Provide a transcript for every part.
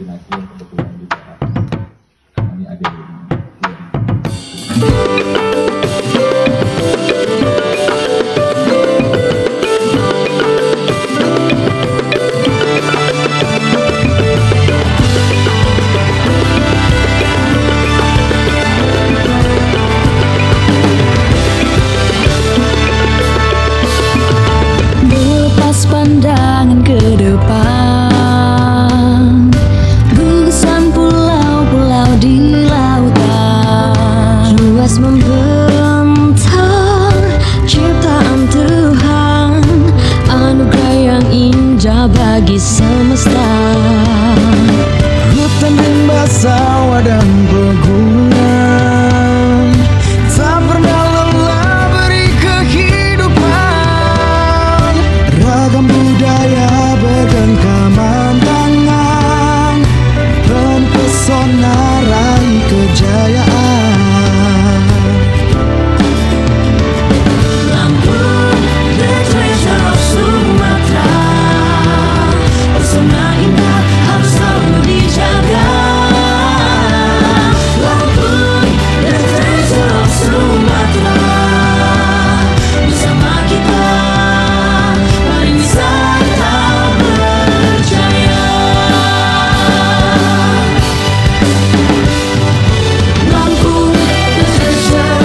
laki-laki yang kebetulan juga kami ada di pandangan ke depan, gugusan pulau-pulau di lautan, luas membentang ciptaan Tuhan, anugerah yang indah bagi semesta. Hutan rimba sawah dan pegunungan tak pernah lelah beri kehidupan. Ragam budaya bergenggaman tangan, penuh pesona raih kejayaan. Lampung, the treasure of Sumatera, pesona indah harus selalu dijaga. Lampung, the treasure of Sumatera, bersama kita pariwisata berjaya. Lampung, the treasure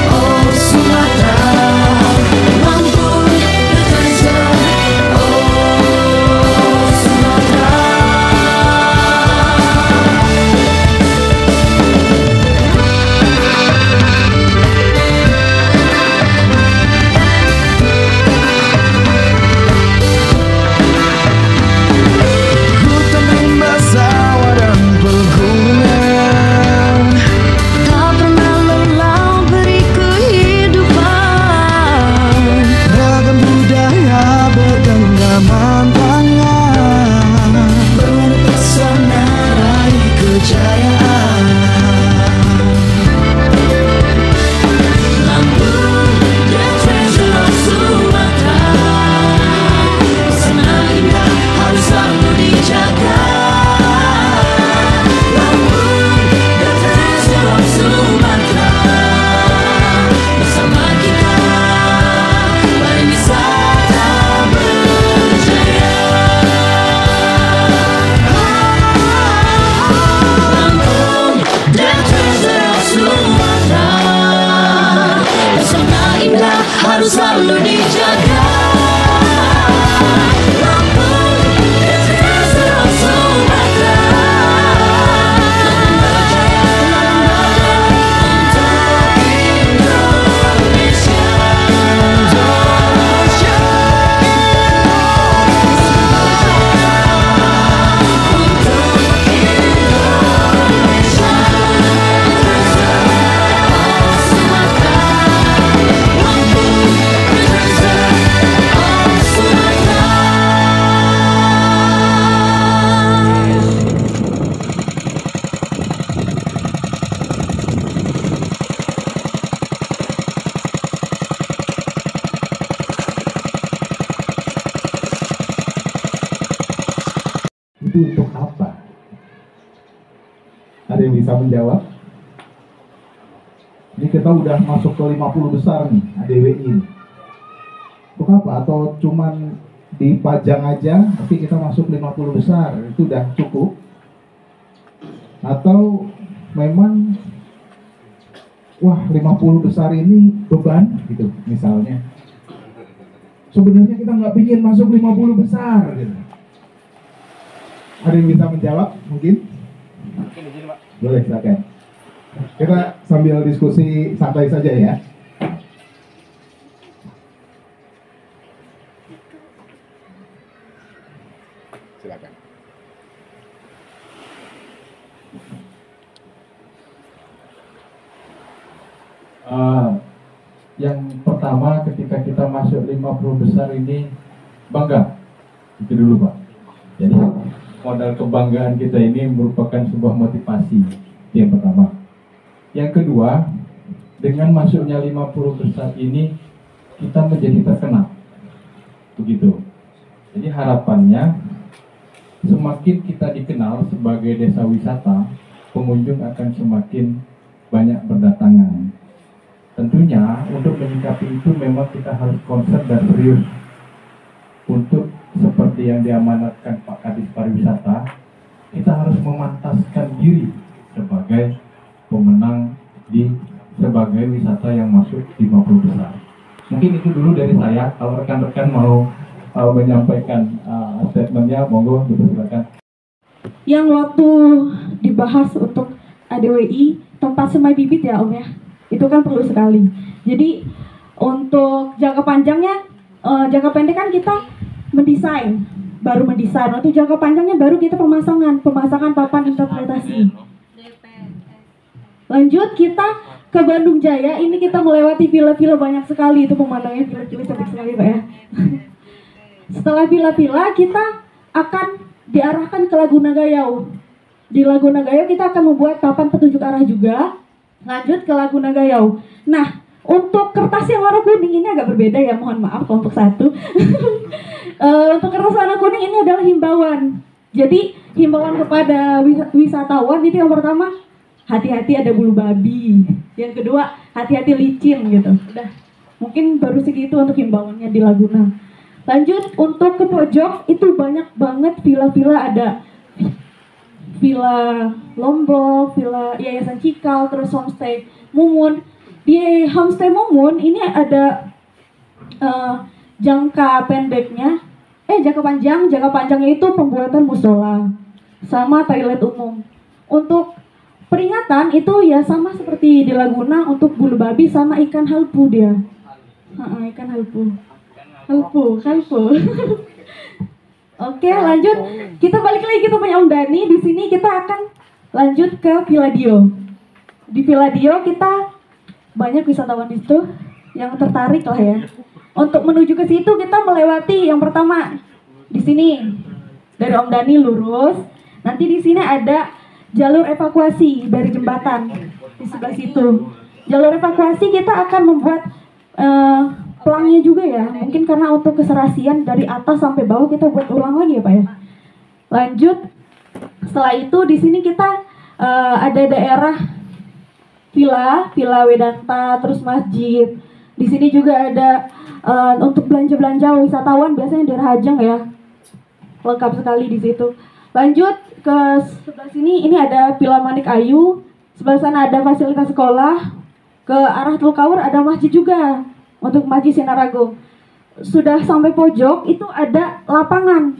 of Sumatera. Lampung, the treasure of Sumatera. Hutan rimba sawah dan pegunungan Tak pernah lelah beri kehidupan, ragam budaya bergenggaman tangan, penuh pesona raih kejayaan. Lampung, the treasure of Sumatera, pesona indah harus selalu dijaga. Lampung, the treasure of Sumatera, bersama kita pariwisata berjaya. Lampung, the treasure of Sumatera, pesona indah harus selalu dijaga. Lampung, the treasure of Sumatera, berjaya untuk Indonesia. itu untuk apa? Ada yang bisa menjawab? Ini kita udah masuk ke 50 besar nih, ADWI. Untuk apa? Atau cuman dipajang aja, tapi kita masuk 50 besar, itu udah cukup? Atau memang, wah 50 besar ini beban gitu, misalnya. Sebenarnya kita nggak pingin masuk 50 besar gitu. Ada yang bisa menjawab mungkin? Boleh, silakan. Kita sambil diskusi santai saja ya. Silakan. Yang pertama ketika kita masuk 50 besar ini bangga. Itu dulu Pak. Jadi modal kebanggaan kita ini merupakan sebuah motivasi. Itu yang pertama. Yang kedua, dengan masuknya 50 besar ini kita menjadi terkenal. Begitu. Jadi harapannya semakin kita dikenal sebagai desa wisata, pengunjung akan semakin banyak berdatangan. Tentunya untuk menyikapi itu memang kita harus concern dan serius untuk seperti yang diamanatkan Pak Kadis Pariwisata, kita harus memantaskan diri sebagai pemenang sebagai wisata yang masuk 50 besar. Mungkin itu dulu dari saya. Kalau rekan-rekan mau menyampaikan statementnya, monggo dipersilakan. Yang waktu dibahas untuk ADWI tempat semai bibit ya Om ya, itu kan perlu sekali. Jadi untuk jangka panjangnya, jangka pendek kan kita baru mendesain. Untuk jangka panjangnya baru kita pemasangan papan interpretasi. Lanjut kita ke Bandung Jaya, ini kita melewati villa-villa banyak sekali, itu pemandangannya villa-villa cantik sekali Pak ya. Setelah villa-villa kita akan diarahkan ke Laguna Gayau. Di Laguna Gayau kita akan membuat papan petunjuk arah juga. Lanjut ke Laguna Gayau. Nah, untuk kertas yang warna kuning ini agak berbeda ya, mohon maaf kelompok 1. Untuk kertas warna kuning ini adalah himbauan. Jadi himbauan kepada wisatawan itu yang pertama, hati-hati ada bulu babi. Yang kedua, hati-hati licin gitu. Udah, mungkin baru segitu untuk himbauannya di Laguna. Lanjut untuk ke pojok itu banyak banget villa-villa, ada Villa Lombok, Villa Yayasan Cikal, terus Homestay Mumun. Di Homestay Mumun ini ada jangka panjangnya itu pembuatan musola sama toilet umum. Untuk peringatan itu ya sama seperti di Laguna, untuk bulu babi sama ikan halpu dia. Ikan halpu. Oke, lanjut. Kita balik lagi, kita punya Om Dani. Di sini kita akan lanjut ke Villa Dio. Di Villa Dio kita banyak wisatawan itu yang tertarik lah ya. Untuk menuju ke situ kita melewati yang pertama di sini dari Om Dani lurus. Nanti di sini ada jalur evakuasi dari jembatan di sebelah situ. Jalur evakuasi kita akan membuat pelangnya juga ya. Mungkin karena untuk keserasian dari atas sampai bawah kita buat ulang lagi ya Pak ya. Lanjut. Setelah itu di sini kita ada daerah Villa Wedanta, terus masjid. Di sini juga ada untuk belanja wisatawan biasanya daerah Hajang ya. Lengkap sekali di situ. Lanjut ke sebelah sini, ini ada Villa Manik Ayu. Sebelah sana ada fasilitas sekolah. Ke arah Tulkawur ada masjid juga. Untuk Masjid Sinar Agung. Sudah sampai pojok itu ada lapangan.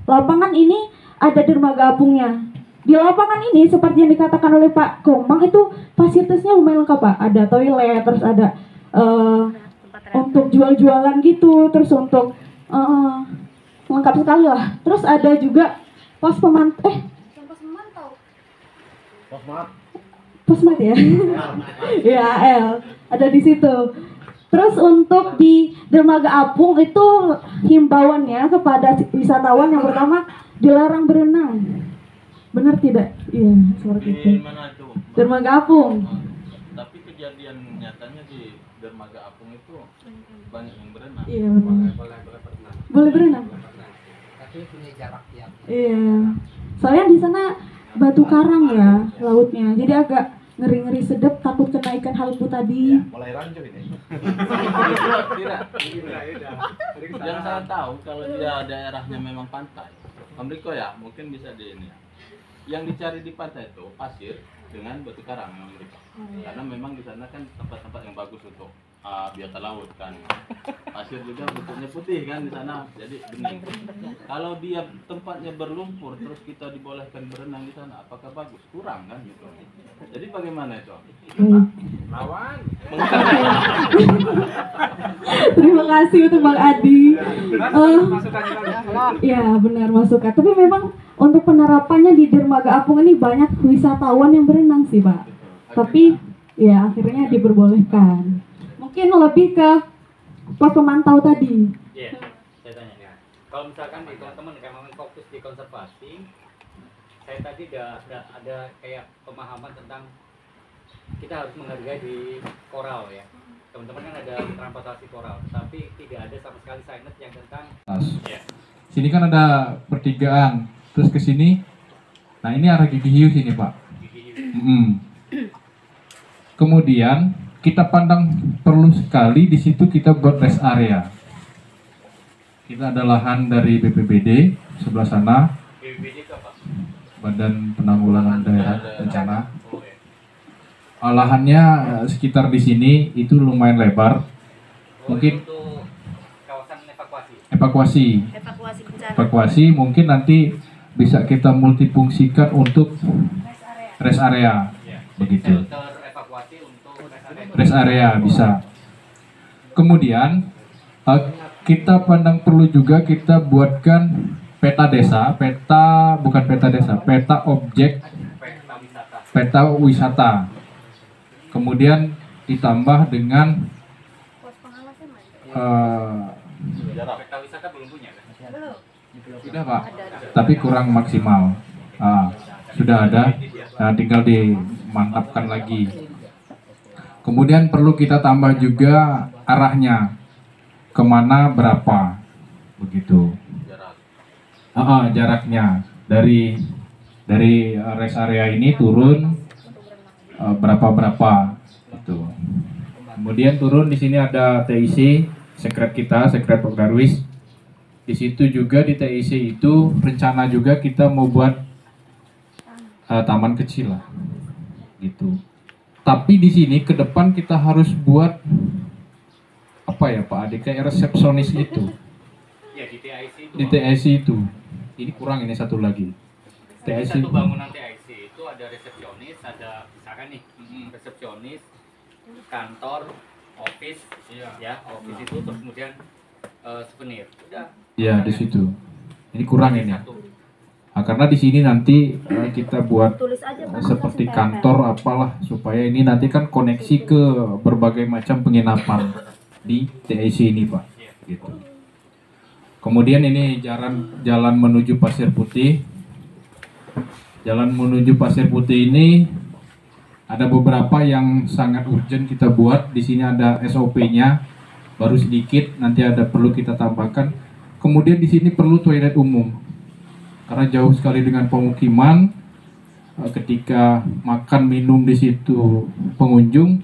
Lapangan ini ada dermaga apungnya. Di lapangan ini seperti yang dikatakan oleh Pak Komang itu fasilitasnya lumayan lengkap Pak. Ada toilet, terus ada untuk jual-jualan gitu, terus untuk lengkap sekali lah. Terus ada juga pos pemantau. Posmat ya. Ya, ada di situ. Terus untuk di dermaga apung itu himbauannya kepada wisatawan yang pertama dilarang berenang. Benar tidak? Iya, seperti itu. Di mana itu? Dermaga apung. Tapi kejadian nyatanya di dermaga apung itu banyak yang berenang. Iya, benar. berenang. Boleh berenang. Tapi punya jarak yang Iya. Soalnya di sana batu karang ya lautnya. Jadi agak ngeri-ngeri sedep, takut kena ikan halpu tadi. Mulai rancu ini. Tidak. Yang saya tahu kalau dia daerahnya memang pantai. Om Riko ya, mungkin bisa di ini. Yang dicari di pantai itu pasir dengan batu karang, Om Riko. Karena memang di sana kan tempat-tempat yang bagus untuk biota laut kan. Pasir juga bentuknya putih kan di sana, jadi bening. Kalau dia tempatnya berlumpur terus kita dibolehkan berenang di sana, apakah bagus? Kurang kan gitu. Jadi bagaimana itu? lawan. Terima kasih untuk Bang Adi. Ya benar masukan. Tapi memang untuk penerapannya di dermaga apung ini banyak wisatawan yang berenang sih Pak. Tapi ya akhirnya diperbolehkan. Mungkin lebih ke pos pemantau tadi. Iya, saya tanya. Ya. Kalau misalkan di teman-teman memang fokus di konservasi, saya tadi udah ada kayak pemahaman tentang kita harus menghargai di koral ya. Teman-teman kan ada transportasi koral, tapi tidak ada sama sekali signage yang tentang. Sini kan ada pertigaan terus ke sini. Nah ini arah Gigi Hiu sini Pak. Kemudian kita pandang perlu sekali di situ kita buat rest area. Kita ada lahan dari BPBD sebelah sana, BPBD itu apa? Badan Penanggulangan Daerah Bencana. Lahannya sekitar di sini itu lumayan lebar. Mungkin Untuk kawasan evakuasi. evakuasi mungkin nanti bisa kita multifungsikan untuk rest area. Begitu. Shelter evakuasi untuk Rest area bisa. Kemudian kita pandang perlu juga kita buatkan peta desa, peta objek, peta wisata. Kemudian ditambah dengan peta wisata belum punya kan? sudah Pak, tapi kurang maksimal. Sudah ada, tinggal dimantapkan lagi. Kemudian perlu kita tambah juga arahnya kemana berapa, begitu. Jaraknya dari rest area ini turun berapa gitu. Kemudian turun di sini ada TIC, sekret kita, sekret Pak Darwis. Di situ juga di TIC itu rencana juga kita mau buat taman kecil lah, gitu. Tapi di sini ke depan kita harus buat apa ya Pak Ade, kayak resepsionis itu. Ya di TIC itu. Di TIC itu. Ini kurang ini satu lagi. Di TIC satu bangunan TIC itu ada resepsionis, ada misalkan nih resepsionis, kantor, office, ya office itu terus kemudian souvenir. Udah. ya di situ. Ini kurang ini. Nah, karena di sini nanti kita buat seperti kantor apalah supaya ini nanti kan koneksi ke berbagai macam penginapan di TIC ini Pak. Gitu. Kemudian ini jalan menuju Pasir Putih. Jalan menuju Pasir Putih ini ada beberapa yang sangat urgent kita buat. Di sini ada SOP-nya, baru sedikit. Nanti ada perlu kita tambahkan. Kemudian di sini perlu toilet umum, karena jauh sekali dengan pemukiman. Ketika makan minum di situ pengunjung,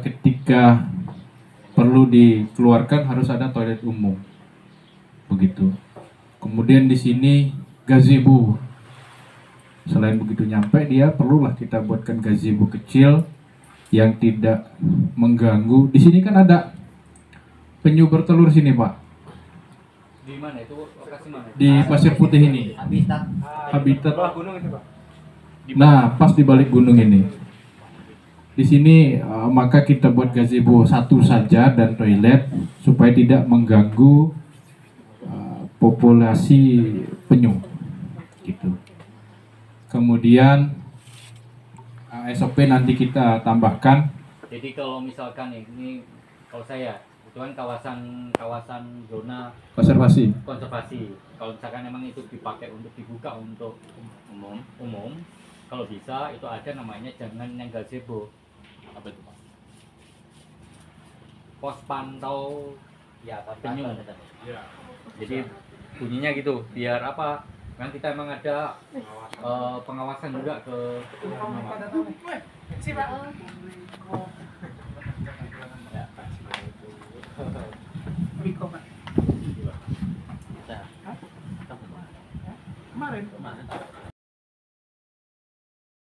ketika perlu dikeluarkan harus ada toilet umum. Begitu. Kemudian di sini gazebo. Selain begitu nyampe dia perlulah kita buatkan gazebo kecil yang tidak mengganggu. Di sini kan ada penyu bertelur sini Pak. Di mana itu? Lokasi mana? Di Pasir Putih ini. Habitat. Gunung itu Pak. Nah, pas di balik gunung ini. Di sini maka kita buat gazebo satu saja dan toilet supaya tidak mengganggu populasi penyu, gitu. Kemudian SOP nanti kita tambahkan. Jadi kalau misalkan ini kalau saya itu kan kawasan zona Konservasi. Kalau misalkan emang itu dipakai untuk dibuka untuk umum, kalau bisa itu ada namanya jangan yang gazebo. Apa itu Pak? Pos pantau ya penyu. Ya. Jadi bunyinya gitu biar apa? Kan kita emang ada pengawasan juga ke Kemarin